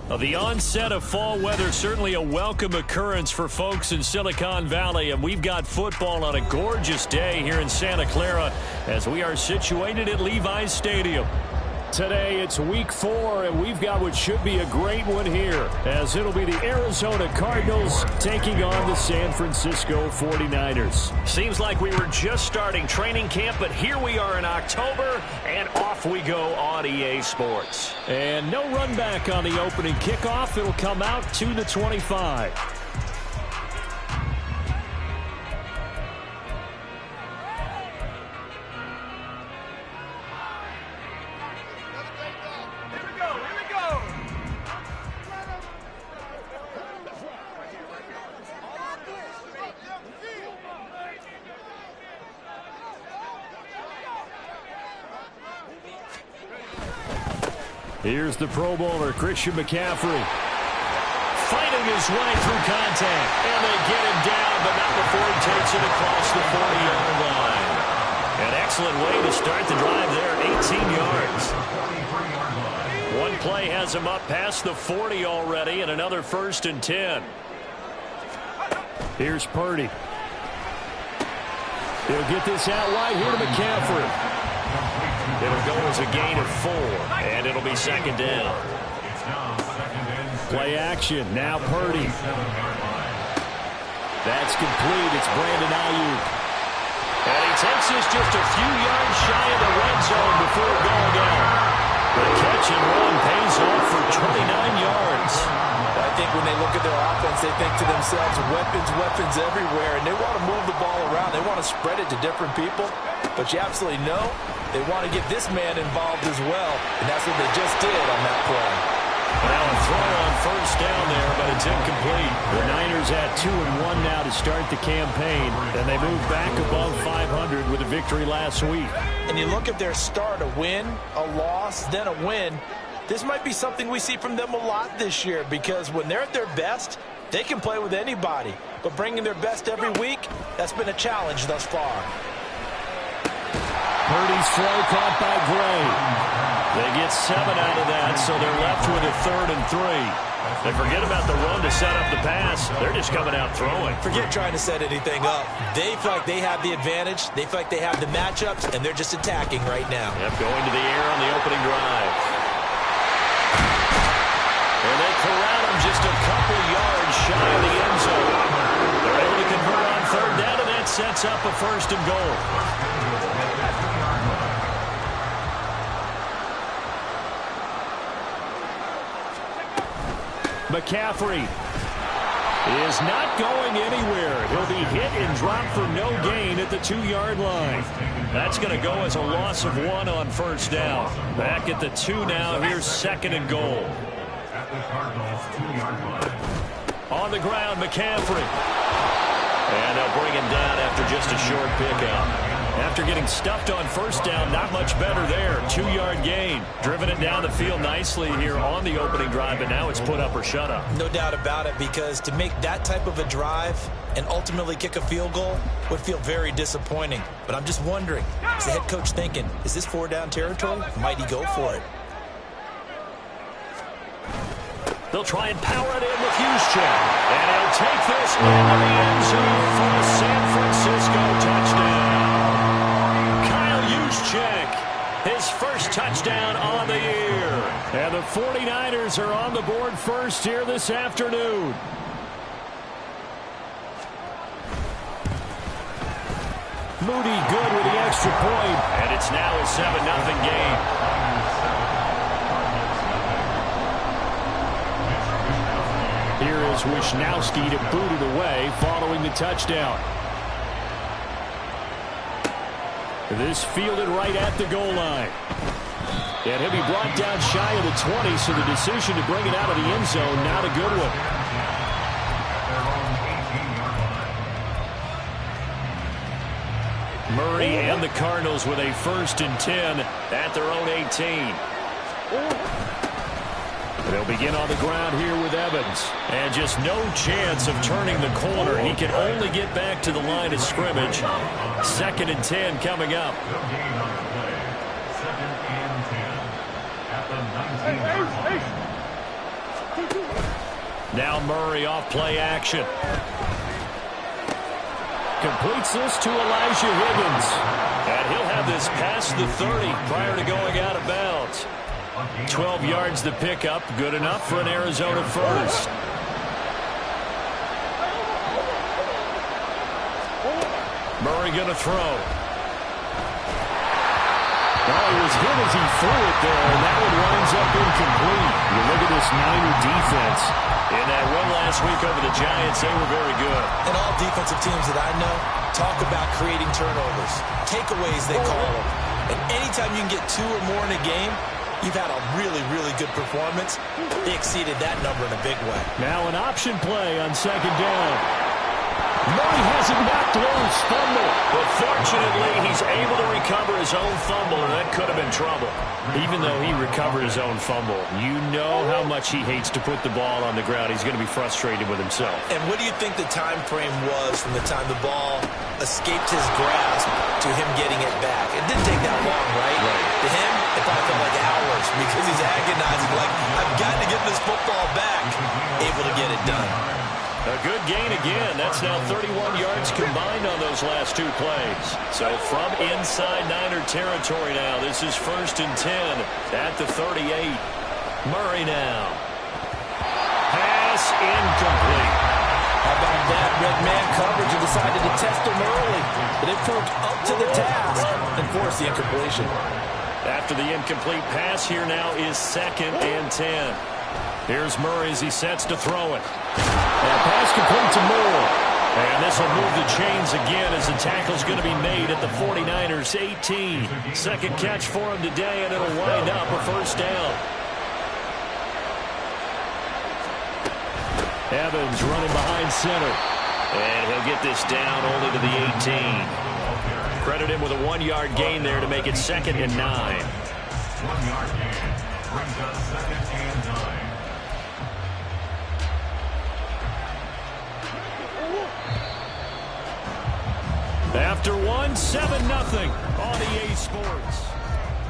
Well, the onset of fall weather, certainly a welcome occurrence for folks in Silicon Valley, and we've got football on a gorgeous day here in Santa Clara as we are situated at Levi's Stadium. Today it's week 4, and we've got what should be a great one here, as it'll be the Arizona Cardinals taking on the San Francisco 49ers. Seems like we were just starting training camp, but here we are in October, and off we go on EA Sports. And no run back on the opening kickoff. It'll come out to the 25. Here's the Pro Bowler, Christian McCaffrey. Fighting his way through contact. And they get him down, but not before he takes it across the 40-yard line. An excellent way to start the drive there, 18 yards. One play has him up past the 40 already, and another 1st and 10. Here's Purdy. He'll get this out wide here to McCaffrey. It'll go as a gain of 4, and it'll be 2nd down. Play action, now Purdy. That's complete, it's Brandon Ayuk. And he takes this just a few yards shy of the red zone before going down. The catch and run pays off for 29 yards. I think when they look at their offense, they think to themselves, weapons everywhere, and they want to move the ball around. They want to spread it to different people, but you absolutely know they want to get this man involved as well, and that's what they just did on that play. Now a throw on 1st down there, but it's incomplete. The Niners at 2-1 now to start the campaign, and they move back above 500 with a victory last week. And you look at their start, a win, a loss, then a win. This might be something we see from them a lot this year, because when they're at their best, they can play with anybody. But bringing their best every week, that's been a challenge thus far. Purdy's throw caught by Gray. They get 7 out of that, so they're left with a 3rd and 3. They forget about the run to set up the pass. They're just coming out throwing. Forget trying to set anything up. They feel like they have the advantage. They feel like they have the matchups, and they're just attacking right now. Yep, going to the air on the opening drive. And they corral him just a couple yards shy of the end zone. They're able to convert on 3rd down, and that sets up a 1st and goal. McCaffrey is not going anywhere. He'll be hit and dropped for no gain at the 2-yard line. That's going to go as a loss of 1 on 1st down. Back at the 2 now. Here's 2nd and goal. On the ground, McCaffrey. And they'll bring him down after just a short pickup. After getting stuffed on 1st down, not much better there. 2-yard gain. Driven it down the field nicely here on the opening drive, but now it's put up or shut up. No doubt about it, because to make that type of a drive and ultimately kick a field goal would feel very disappointing. But I'm just wondering, is the head coach thinking, is this 4-down territory? Might he go for it? They'll try and power it in with Juszczyk. And he'll take this into the end zone for the San Francisco touchdown. Kyle Juszczyk, his first touchdown on the year. And the 49ers are on the board first here this afternoon. Moody good with the extra point. And it's now a 7-0 game. Here is Wisnowski to boot it away following the touchdown. This fielded right at the goal line. And he'll be brought down shy of the 20, so the decision to bring it out of the end zone, not a good one. Murray and the Cardinals with a 1st and 10 at their own 18. They'll begin on the ground here with Evans. And just no chance of turning the corner. He can only get back to the line of scrimmage. 2nd and 10 coming up. Now Murray off play action. Completes this to Elijah Higgins. And he'll have this past the 30 prior to going out of bounds. 12 yards the pickup. Good enough for an Arizona first. Murray going to throw. Well, he was hit as he threw it there, and that one winds up incomplete. You look at this Niner defense. In that win last week over the Giants, they were very good. And all defensive teams that I know talk about creating turnovers. Takeaways, they call them. And anytime you can get 2 or more in a game, you've had a really, really good performance. They exceeded that number in a big way. Now an option play on second down. Murray has it knocked loose, fumble. But fortunately, he's able to recover his own fumble, and that could have been trouble. Even though he recovered his own fumble, you know how much he hates to put the ball on the ground. He's going to be frustrated with himself. And what do you think the time frame was from the time the ball escaped his grasp to him getting it back? It didn't take that long, right? To him, it probably felt like hours because he's agonizing, like, I've got to get this football back. Able to get it done. A good gain again. That's now 31 yards combined on those last 2 plays. So from inside Niner territory now, this is 1st and 10 at the 38. Murray now. Pass incomplete. How about that? Red man coverage and decided to test him early. But it proved up to the task and forced the incompletion. After the incomplete pass, here now is 2nd and 10. Here's Murray as he sets to throw it. And pass complete to Moore. And this will move the chains again as the tackle's going to be made at the 49ers 18. Second catch for him today, and it'll wind up a first down. Evans running behind center. And he'll get this down only to the 18. Credit him with a 1-yard gain there to make it 2nd and 9. 1-yard gain brings us 2nd and 9. After 1, 7-0 on EA Sports.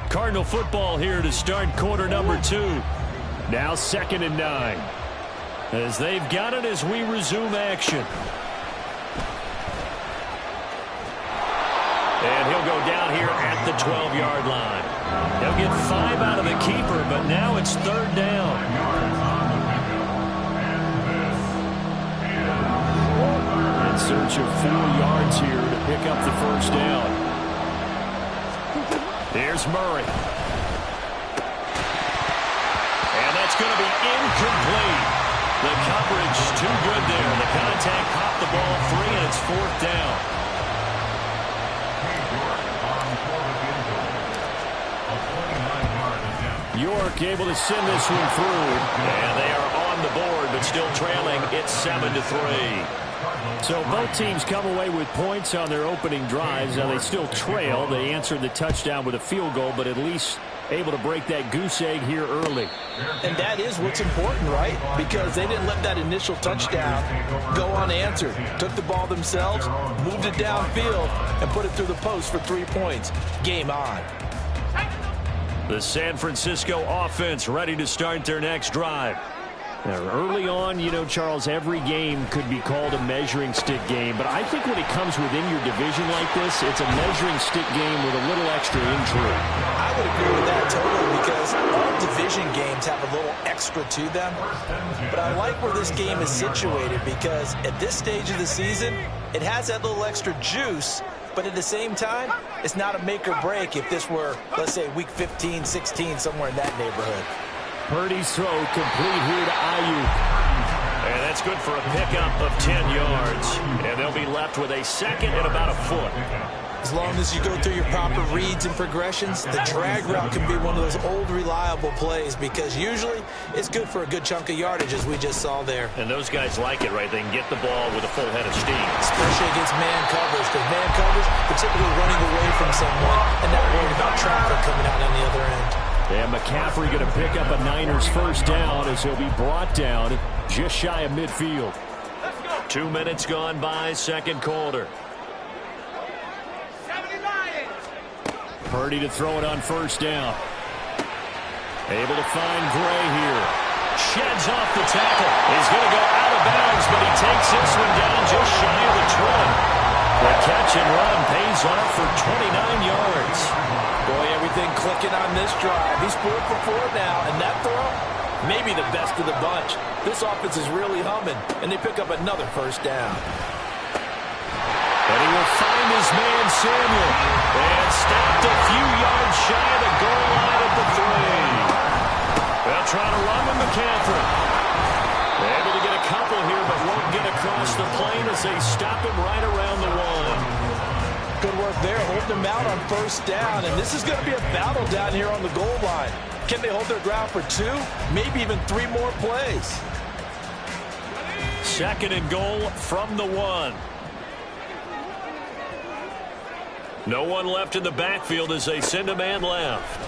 Cardinal football here to start quarter number 2. Now 2nd and 9. As they've got it as we resume action. And he'll go down here at the 12-yard line. He'll get 5 out of the keeper, but now it's 3rd down. In search of 4 yards here to pick up the first down. Here's Murray. And that's going to be incomplete. The coverage too good there. The contact popped the ball free, and it's 4th down. York able to send this one through. And they are on the board, but still trailing. It's 7-3. So both teams come away with points on their opening drives. Now they still trail. They answered the touchdown with a field goal, but at least able to break that goose egg here early. And that is what's important, right? Because they didn't let that initial touchdown go unanswered. Took the ball themselves, moved it downfield, and put it through the post for 3 points. Game on. The San Francisco offense ready to start their next drive. Now, early on, you know, Charles, every game could be called a measuring stick game. But I think when it comes within your division like this, it's a measuring stick game with a little extra intrigue. I would agree with that totally because all division games have a little extra to them. But I like where this game is situated because at this stage of the season, it has that little extra juice. But at the same time, it's not a make or break if this were, let's say, week 15, 16, somewhere in that neighborhood. Purdy's throw complete here to Ayuk. And that's good for a pickup of 10 yards. And they'll be left with a second and about a foot. As long as you go through your proper reads and progressions, the drag route can be one of those old reliable plays because usually it's good for a good chunk of yardage as we just saw there. And those guys like it, right? They can get the ball with a full head of steam. Especially against man coverage because man coverage, particularly running away from someone and not worried about traffic coming out on the other end. And McCaffrey going to pick up a Niners first down as he'll be brought down just shy of midfield. 2 minutes gone by, second quarter. Purdy to throw it on first down. Able to find Gray here. Sheds off the tackle. He's going to go out of bounds, but he takes this one down just shy of the 20. The catch and run pays off for 29 yards. Boy, everything clicking on this drive. He's 4 for 4 now, and that throw, maybe the best of the bunch. This offense is really humming, and they pick up another first down. But he will find his man Samuel, and stopped a few yards shy of the goal line at the 3. They'll try to run with McCaffrey. Able to get a couple here, but won't get across the plane as they stop him right around the 1. Good work there, holding him out on first down, and this is going to be a battle down here on the goal line. Can they hold their ground for 2, maybe even 3 more plays? Second and goal from the 1. No one left in the backfield as they send a man left.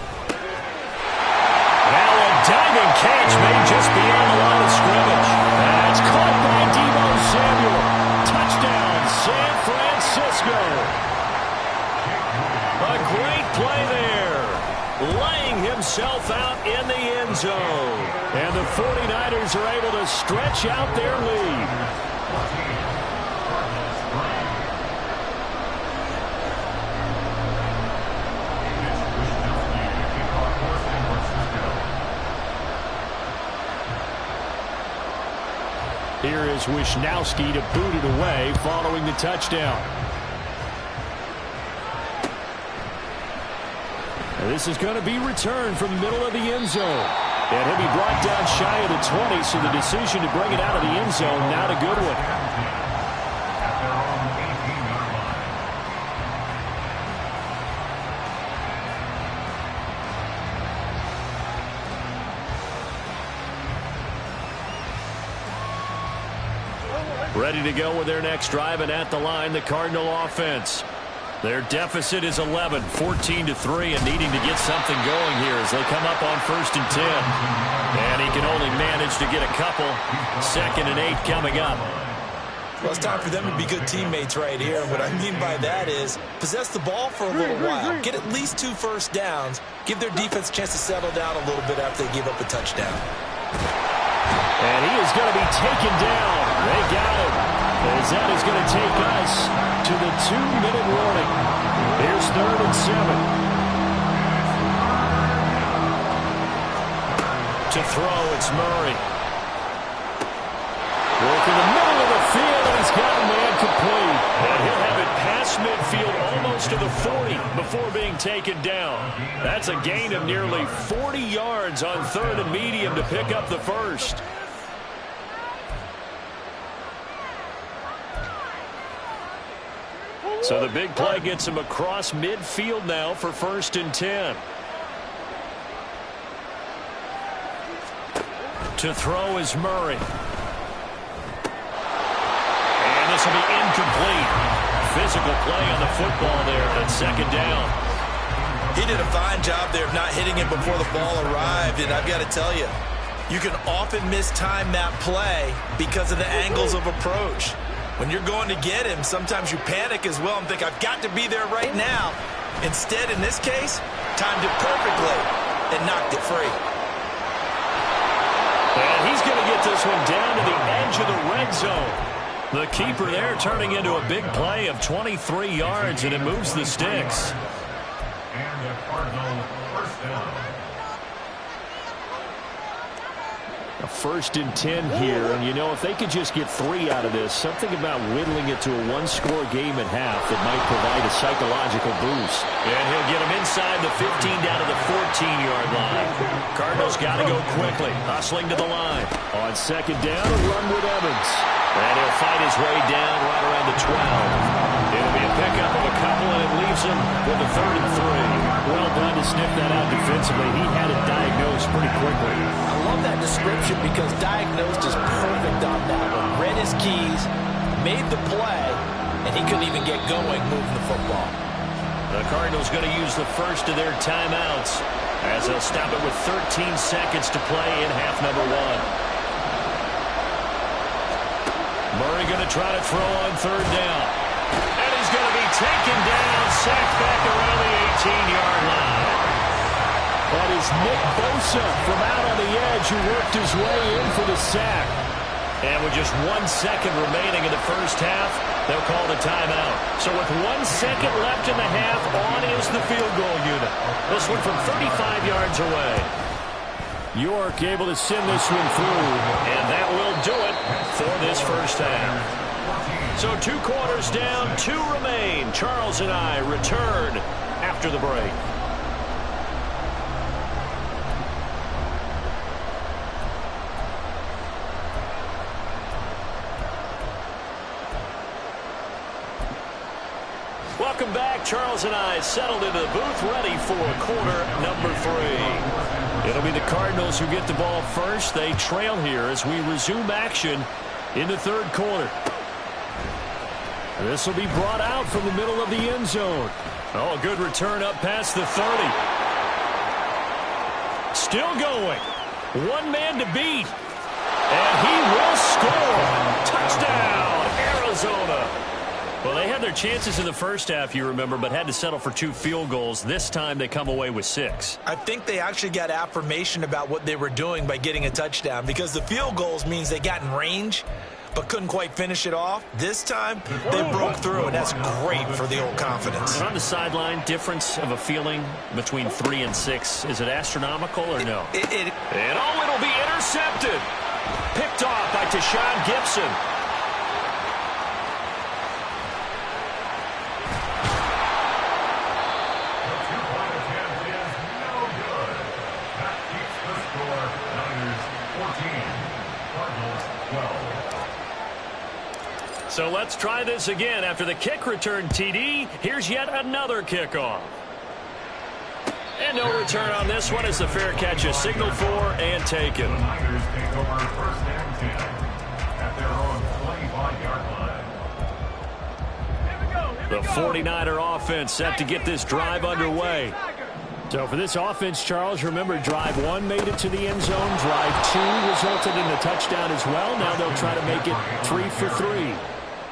Now a diving catch made just beyond the line of scrimmage. That's caught by Deebo Samuel. Touchdown, San Francisco. A great play there. Laying himself out in the end zone. And the 49ers are able to stretch out their lead. Here is Wishnowsky to boot it away following the touchdown. And this is going to be returned from the middle of the end zone. And he'll be brought down shy of the 20, so the decision to bring it out of the end zone, not a good one. Ready to go with their next drive, and at the line, the Cardinal offense. Their deficit is 11, 14-3, and needing to get something going here as they come up on 1st and 10. And he can only manage to get a couple. 2nd and 8 coming up. Well, it's time for them to be good teammates right here. And what I mean by that is possess the ball for a little while. Get at least 2 first downs. Give their defense a chance to settle down a little bit after they give up a touchdown. And he is going to be taken down. They got him. As that is going to take us to the 2-minute warning. Here's 3rd and 7. To throw, it's Murray. Work in the middle of the field, and he's got a man complete. And he'll have it past midfield almost to the 40 before being taken down. That's a gain of nearly 40 yards on 3rd and medium to pick up the first. So the big play gets him across midfield now for 1st and 10. To throw is Murray. And this will be incomplete. Physical play on the football there on 2nd down. He did a fine job there of not hitting it before the ball arrived, and I've got to tell you, you can often mistime that play because of the angles of approach. When you're going to get him, sometimes you panic as well and think, I've got to be there right now. Instead, in this case, timed it perfectly and knocked it free. And he's going to get this one down to the edge of the red zone. The keeper there turning into a big play of 23 yards, and it moves the sticks. And the Cardinal first down. A 1st and 10 here, and you know, if they could just get 3 out of this, something about whittling it to a 1-score game at half that might provide a psychological boost. And he'll get him inside the 15 down to the 14-yard line. Cardinals got to go quickly, hustling to the line. On 2nd down, a run with Evans. And he'll fight his way down right around the 12. It'll be a pickup of a couple, and it leaves him with a 3rd and 3. Well done to sniff that out defensively. He had it diagnosed pretty quickly. I love that description because diagnosed is perfect on that one. Read his keys, made the play, and he couldn't even get going moving the football. The Cardinals going to use the first of their timeouts as they'll stop it with 13 seconds to play in half number 1. Murray going to try to throw on 3rd down. And he's going to be taken down, sacked back around the 18-yard line. That is Nick Bosa from out on the edge who worked his way in for the sack. And with just 1 second remaining in the first half, they'll call the timeout. So with 1 second left in the half, on is the field goal unit. This one from 35 yards away. York able to send this one through, and that will do it for this first half. So 2 quarters down, 2 remain. Charles and I return after the break. Welcome back. Charles and I settled into the booth, ready for quarter number 3. It'll be the Cardinals who get the ball first. They trail here as we resume action in the third quarter. This will be brought out from the middle of the end zone. Oh, a good return up past the 30. Still going. 1 man to beat. And he will score. Touchdown, Arizona. Well, they had their chances in the first half, you remember, but had to settle for 2 field goals. This time they come away with 6. I think they actually got affirmation about what they were doing by getting a touchdown, because the field goals means they got in range but couldn't quite finish it off. This time they broke through, and that's great for the old confidence. And on the sideline, difference of a feeling between 3 and 6. Is it astronomical or no? And it'll be intercepted. Picked off by Tashawn Gibson. So let's try this again. After the kick return TD, here's yet another kickoff. And no return on this one as the fair catch is signaled for and taken. The Niners take over first and 10 at their own 25-yard line. The 49er offense set to get this drive underway. So for this offense, Charles, remember drive 1 made it to the end zone. Drive 2 resulted in a touchdown as well. Now they'll try to make it 3 for 3.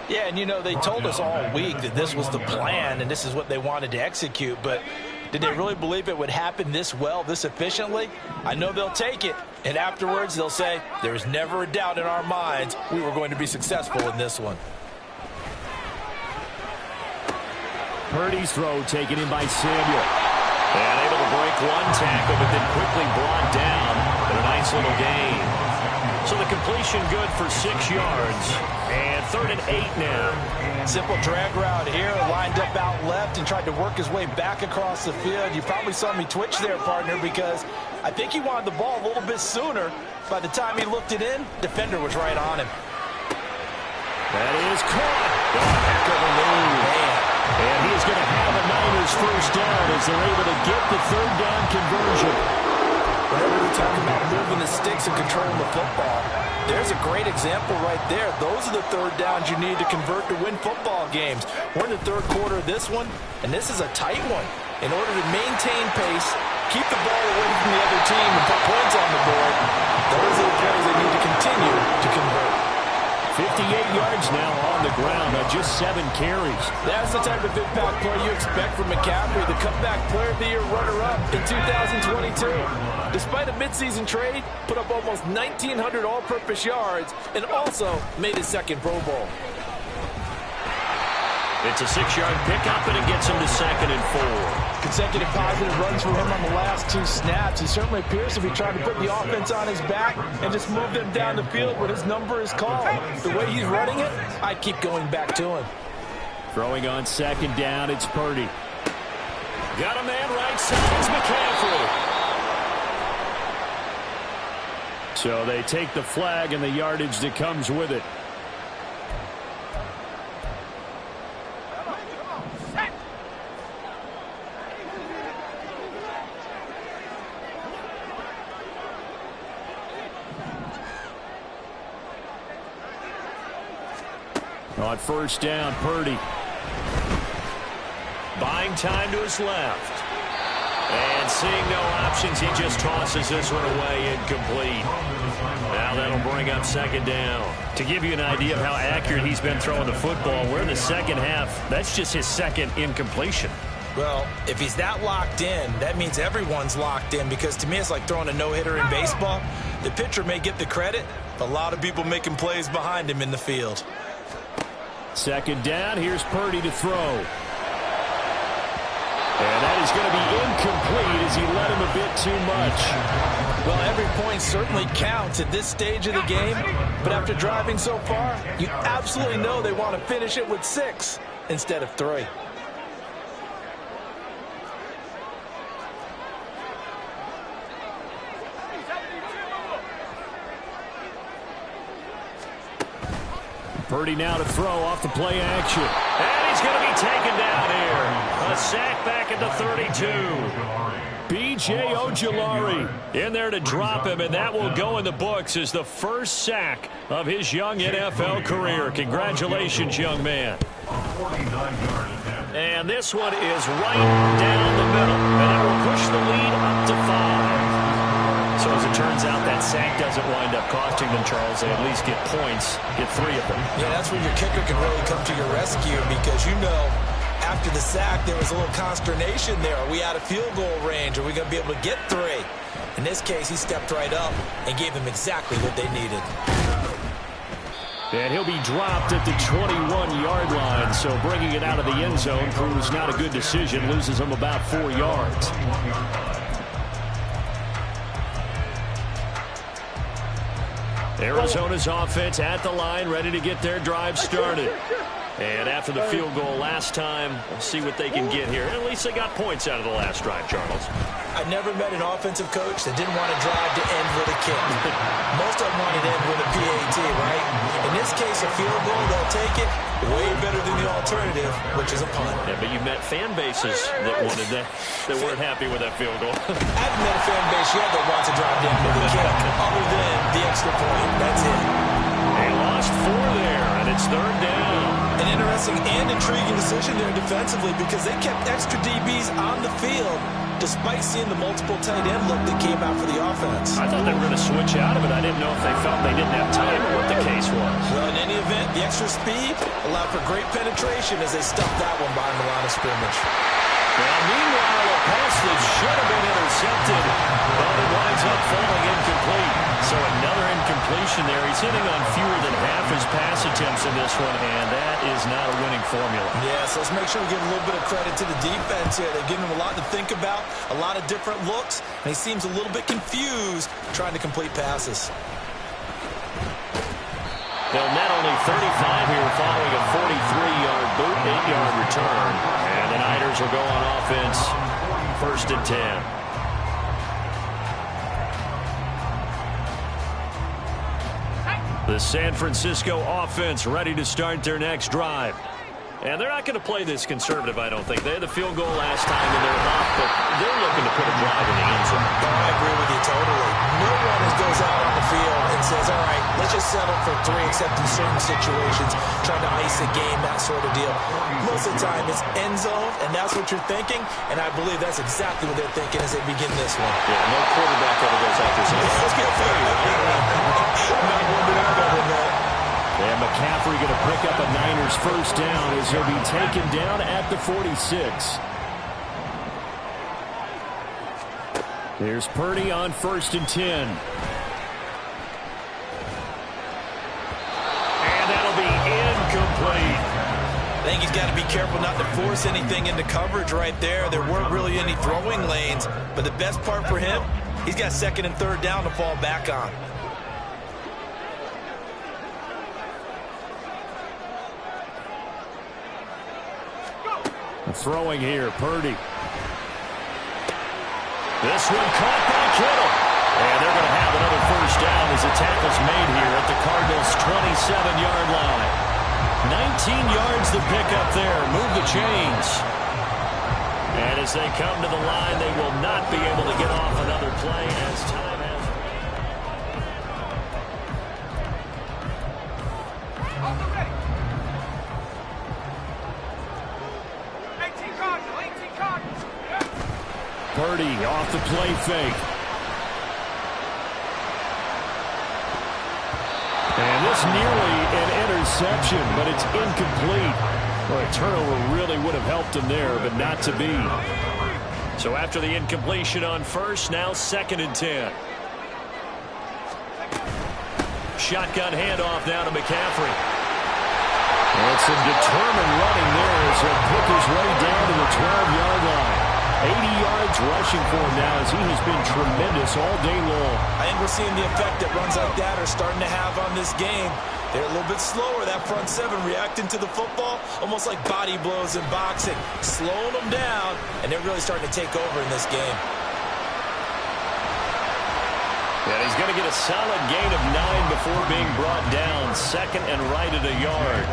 Yeah, and you know, they told us all week that this was the plan and this is what they wanted to execute, but did they really believe it would happen this well, this efficiently? I know they'll take it, and afterwards they'll say, there's never a doubt in our minds we were going to be successful in this one. Purdy's throw taken in by Samuel. And able to break 1 tackle, but then quickly brought down. But a nice little gain. So the completion good for 6 yards. And 3rd and 8 now. Simple drag route here, lined up out left and tried to work his way back across the field. You probably saw me twitch there, partner, because I think he wanted the ball a little bit sooner. By the time he looked it in, defender was right on him. That is caught. Heck of a move. And he is going to have a Niners first down as they're able to get the 3rd down conversion. Whenever we talk about moving the sticks and controlling the football, there's a great example right there. Those are the 3rd downs you need to convert to win football games. We're in the 3rd quarter of this one, and this is a tight one. In order to maintain pace, keep the ball away from the other team and put points on the board, those are the plays they need to continue to convert. 58 yards now on the ground on just 7 carries. That's the type of impact play you expect from McCaffrey, the comeback player of the year runner-up in 2022. Despite a midseason trade, put up almost 1,900 all-purpose yards and also made his 2nd Pro Bowl. It's a 6-yard pickup, and it gets him to 2nd and 4. Consecutive positive runs for him on the last 2 snaps. He certainly appears to be trying to put the offense on his back and just move them down the field when his number is called. The way he's running it, I'd keep going back to him. Throwing on 2nd down, it's Purdy. Got a man right side, it's McCaffrey. So they take the flag and the yardage that comes with it. On 1st down, Purdy. Buying time to his left. And seeing no options, he just tosses this one away incomplete. Now that'll bring up 2nd down. To give you an idea of how accurate he's been throwing the football, we're in the 2nd half. That's just his 2nd incompletion. Well, if he's that locked in, that means everyone's locked in, because to me it's like throwing a no-hitter in baseball. The pitcher may get the credit, but a lot of people making plays behind him in the field. Second down, here's Purdy to throw. And that is going to be incomplete as he led him a bit too much. Well, every point certainly counts at this stage of the game, but after driving so far, you absolutely know they want to finish it with 6 instead of 3. Purdy now to throw off the play action. And he's going to be taken down here. A sack back at the 32. B.J. Ojulari in there to drop him, and that will go in the books as the first sack of his young NFL career. Congratulations, young man. And this one is right down the middle, and it will push the lead up to 5. So as it turns out, that sack doesn't wind up costing them, Charles. They at least get points, get 3 of them. Yeah, that's when your kicker can really come to your rescue, because you know after the sack there was a little consternation there. Are we out of field goal range? Are we going to be able to get 3? In this case, he stepped right up and gave them exactly what they needed. And he'll be dropped at the 21-yard line, so bringing it out of the end zone proves not a good decision. Loses him about 4 yards. Arizona's offense at the line, ready to get their drive started. And after the field goal last time, we'll see what they can get here. At least they got points out of the last drive, Charles. I never met an offensive coach that didn't want to drive to end with a kick. Most of them wanted to end with a PAT, right? In this case, a field goal, they'll take it. Way better than the alternative, which is a punt. Yeah, but you met fan bases that wanted that, that weren't happy with that field goal. I haven't met a fan base yet that wants to drive to end with a kick, other than the extra point. That's it. They lost 4 there, and it's 3rd down. An interesting and intriguing decision there defensively, because they kept extra DBs on the field despite seeing the multiple tight end look that came out for the offense. I thought they were going to switch out of it. I didn't know if they felt they didn't have time or what the case was. Well, in any event, the extra speed allowed for great penetration as they stuffed that one behind the line of scrimmage. Now, meanwhile, a pass that should have been intercepted, but it winds up falling incomplete. So another incompletion there. He's hitting on fewer than half his pass attempts in this one, and that is not a winning formula. Yes, let's make sure we give a little bit of credit to the defense here. They're giving him a lot to think about, a lot of different looks, and he seems a little bit confused trying to complete passes. They'll net only 35 here following a 43-yard boot, 8-yard return. And the Niners will go on offense, 1st and 10. The San Francisco offense ready to start their next drive. And they're not going to play this conservative, I don't think. They had the field goal last time, and they're hot, but they're looking to put a drive in the end zone. I agree with you totally. No one goes out on the field and says, all right, let's just settle for 3, except in certain situations, trying to ice a game, that sort of deal. Most of the time, it's end zone, and that's what you're thinking, and I believe that's exactly what they're thinking as they begin this one. Yeah, no quarterback ever goes out there saying, let's get 30, right? Not one that I've ever met. And McCaffrey going to pick up a Niners first down as he'll be taken down at the 46. Here's Purdy on 1st and 10. And that'll be incomplete. I think he's got to be careful not to force anything into coverage right there. There weren't really any throwing lanes, but the best part for him, he's got 2nd and 3rd down to fall back on. Throwing here, Purdy. This one caught by Kittle. And they're going to have another first down as the tackle's made here at the Cardinals' 27-yard line. 19 yards to pick up there. Move the chains. And as they come to the line, they will not be able to get off another play as time has. Purdy off the play fake. And this nearly an interception, but it's incomplete. Well, a turnover really would have helped him there, but not to be. So after the incompletion on first, now 2nd and 10. Shotgun handoff now to McCaffrey. And some determined running there as he'll pick his way down to the 12-yard line. 80 yards rushing for him now as he has been tremendous all day long. I think we're seeing the effect that runs like that are starting to have on this game. They're a little bit slower, that front seven, reacting to the football, almost like body blows in boxing, slowing them down, and they're really starting to take over in this game. And he's going to get a solid gain of 9 before being brought down. 2nd and right at a yard.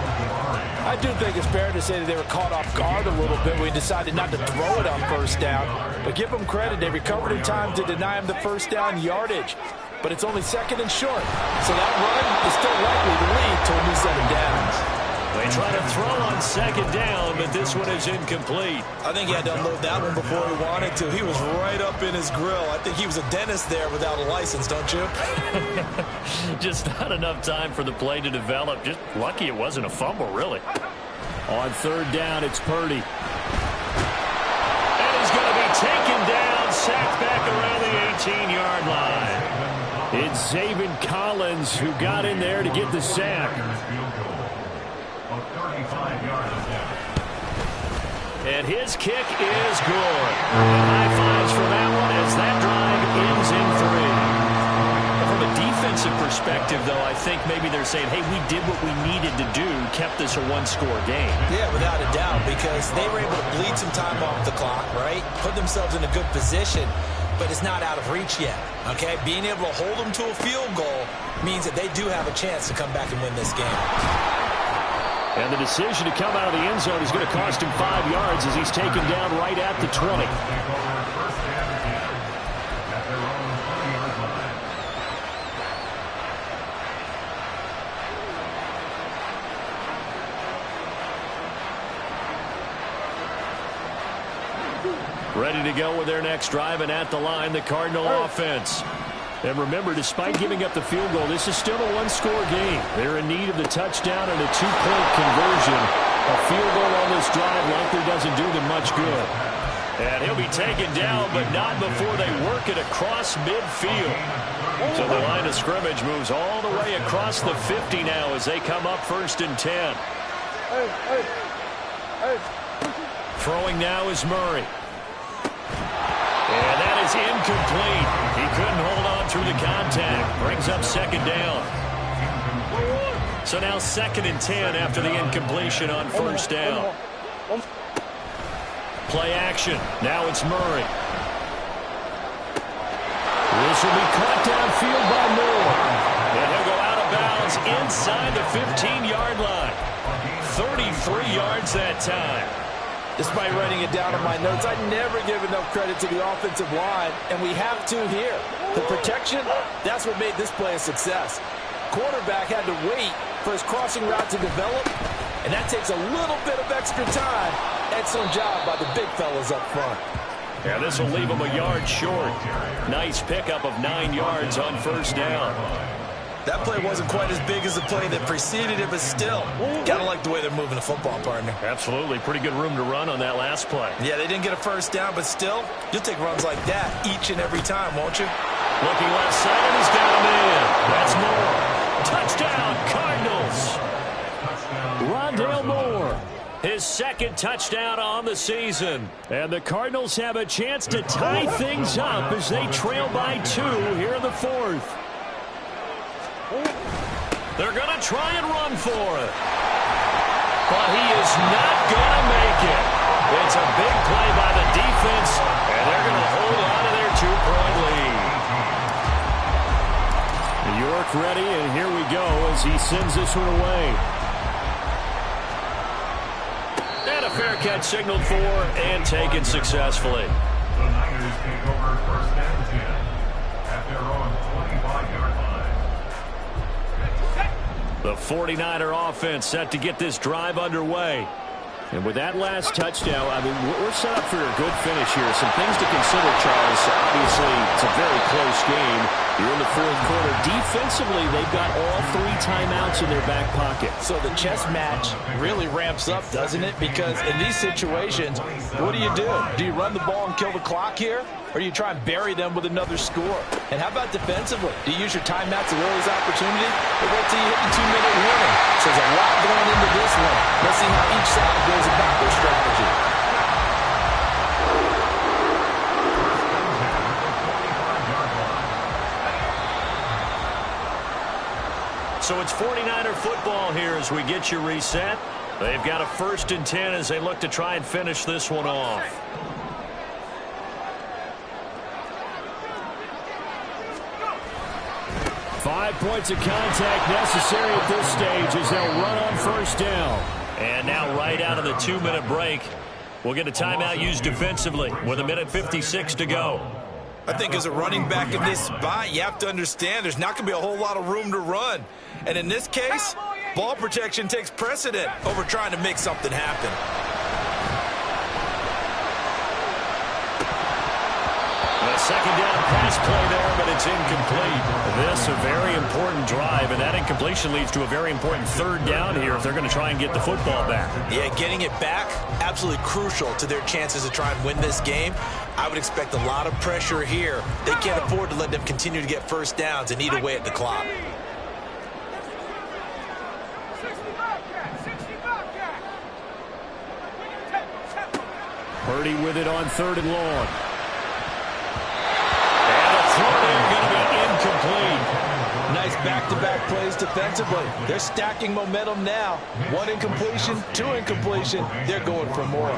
I do think it's fair to say that they were caught off guard a little bit when we decided not to throw it on first down. But give them credit. They recovered in time to deny him the first down yardage. But it's only 2nd and short. So that run is still likely to lead to a new set of downs. They try to throw on 2nd down, but this one is incomplete. I think he had to unload that one before he wanted to. He was right up in his grill. I think he was a dentist there without a license, don't you? Just not enough time for the play to develop. Just lucky it wasn't a fumble, really. On 3rd down, it's Purdy. And he's going to be taken down, sacked back around the 18-yard line. It's Zaven Collins who got in there to get the sack. And his kick is good. High fives for that one as that drive ends in 3. From a defensive perspective, though, I think maybe they're saying, hey, we did what we needed to do, kept this a one-score game. Yeah, without a doubt, because they were able to bleed some time off the clock, right? Put themselves in a good position, but it's not out of reach yet, okay? Being able to hold them to a field goal means that they do have a chance to come back and win this game. And the decision to come out of the end zone is going to cost him 5 yards as he's taken down right at the 20. Ready to go with their next drive, and at the line, the Cardinal offense. And remember, despite giving up the field goal, this is still a one-score game. They're in need of the touchdown and a 2-point conversion. A field goal on this drive likely doesn't do them much good. And he'll be taken down, but not before they work it across midfield. So the line of scrimmage moves all the way across the 50 now as they come up 1st and 10. Throwing now is Murray. And that is incomplete. He couldn't hold on through the contact. Brings up 2nd down. So now 2nd and 10 after the incompletion on 1st down. Play action. Now it's Murray. This will be caught downfield by Moore. And he'll go out of bounds inside the 15-yard line. 33 yards that time. Despite writing it down in my notes, I never give enough credit to the offensive line, and we have to here. The protection, that's what made this play a success. Quarterback had to wait for his crossing route to develop, and that takes a little bit of extra time. Excellent job by the big fellas up front. Yeah, this will leave him a yard short. Nice pickup of 9 yards on 1st down. That play wasn't quite as big as the play that preceded it, but still, gotta like the way they're moving the football, partner. Absolutely. Pretty good room to run on that last play. Yeah, they didn't get a 1st down, but still, you'll take runs like that each and every time, won't you? Looking left side, and he's got him in. That's Moore. Touchdown, Cardinals. Rondale Moore. His 2nd touchdown on the season. And the Cardinals have a chance to tie things up as they trail by 2 here in the 4th. They're going to try and run for it. But he is not going to make it. It's a big play by the defense, and they're going to hold on to their 2-point lead. York ready, and here we go as he sends this one away. And a fair catch signaled for and taken successfully. The Niners take over 1st and 10 at their own 25-yard line. The 49er offense set to get this drive underway. And with that last touchdown, I mean, we're set up for a good finish here. Some things to consider, Charles. Obviously, it's a very close game. You're in the fourth quarter. Defensively, they've got all 3 timeouts in their back pocket. So the chess match really ramps up, doesn't it? Because in these situations, what do? Do you run the ball and kill the clock here? Or do you try and bury them with another score? And how about defensively? Do you use your timeouts at early's opportunity? Or wait till you hit the 2-minute warning? So there's a lot going into this one. Let's see how each side goes about their strategy. So it's 49er football here as we get you reset. They've got a 1st and 10 as they look to try and finish this one off. Five points of contact necessary at this stage as they'll run on 1st down. And now right out of the 2-minute break, we'll get a timeout used defensively with 1:56 to go. I think as a running back in this spot, you have to understand there's not going to be a whole lot of room to run. And in this case, ball protection takes precedent over trying to make something happen. A 2nd down pass play there, but it's incomplete. This a very important drive, and that incompletion leads to a very important 3rd down here if they're going to try and get the football back. Yeah, getting it back, absolutely crucial to their chances to try and win this game. I would expect a lot of pressure here. They can't afford to let them continue to get 1st downs and eat away at the clock. Purdy with it on 3rd and long. And a throw there going to be incomplete. Nice back-to-back plays defensively. They're stacking momentum now. 1 incompletion, 2 incompletion. They're going for more.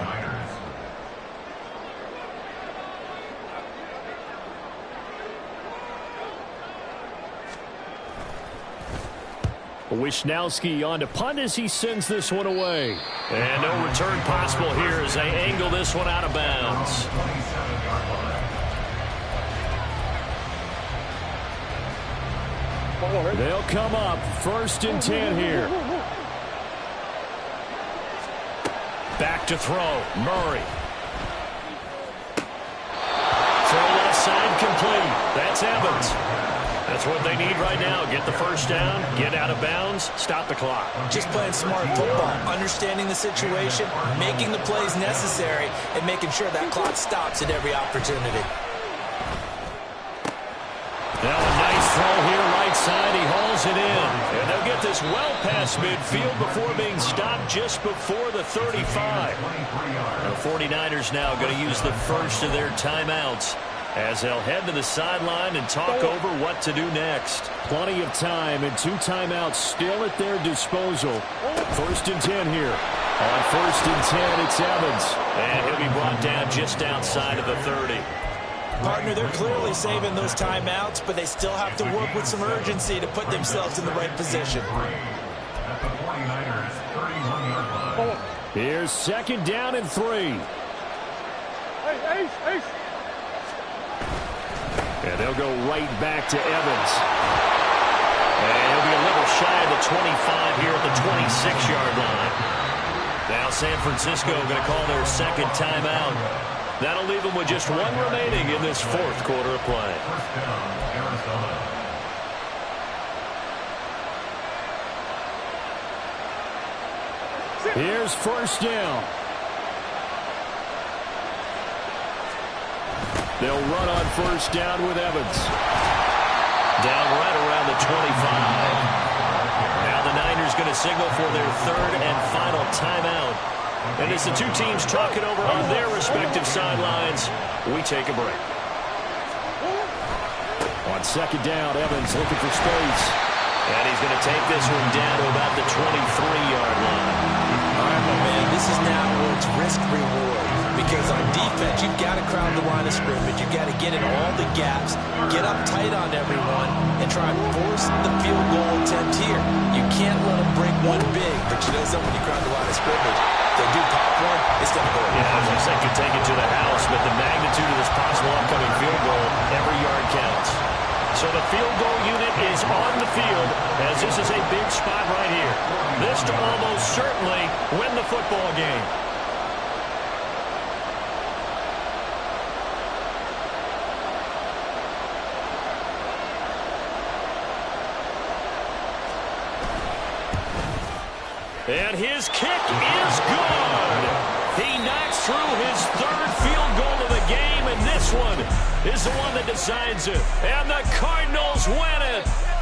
Wisnowski on to punt as he sends this one away. And no return possible here as they angle this one out of bounds. They'll come up 1st and 10 here. Back to throw. Murray. Throw left side complete. That's Evans. That's what they need right now. Get the 1st down, get out of bounds, stop the clock. Just playing smart football, understanding the situation, making the plays necessary, and making sure that clock stops at every opportunity. Now a nice throw here, right side. He hauls it in. And they'll get this well past midfield before being stopped just before the 35. The 49ers now going to use the 1st of their timeouts as they'll head to the sideline and talk over what to do next. Plenty of time and 2 timeouts still at their disposal. 1st and 10 here. On 1st and 10, it's Evans. And he'll be brought down just outside of the 30. Partner, they're clearly saving those timeouts, but they still have to work with some urgency to put themselves in the right position. Here's 2nd down and 3. And they'll go right back to Evans. And he'll be a little shy of the 25 here at the 26-yard line. Now San Francisco going to call their 2nd timeout. That'll leave them with just 1 remaining in this 4th quarter of play. Here's 1st down. They'll run on 1st down with Evans. Down right around the 25. Now the Niners going to signal for their 3rd and final timeout. And as the 2 teams talking over on their respective sidelines, we take a break. On 2nd down, Evans looking for space. And he's going to take this one down to about the 23-yard line. All right, my man, this is now where it's risk-reward. Because on defense, you've got to crowd the line of scrimmage. You've got to get in all the gaps, get up tight on everyone, and try and force the field goal attempt here. You can't let them break one big, but you know something, when you crowd the line of scrimmage, if they do pop one, it's going to go. Yeah, as you said, could take it to the house, but the magnitude of this possible upcoming field goal, every yard counts. So the field goal unit is on the field as Cardinals. This is a big spot right here. This to almost certainly win the football game. And his kick is good. He knocks through his third field goal of the game, and this one is the one that decides it. And the Cardinals win it.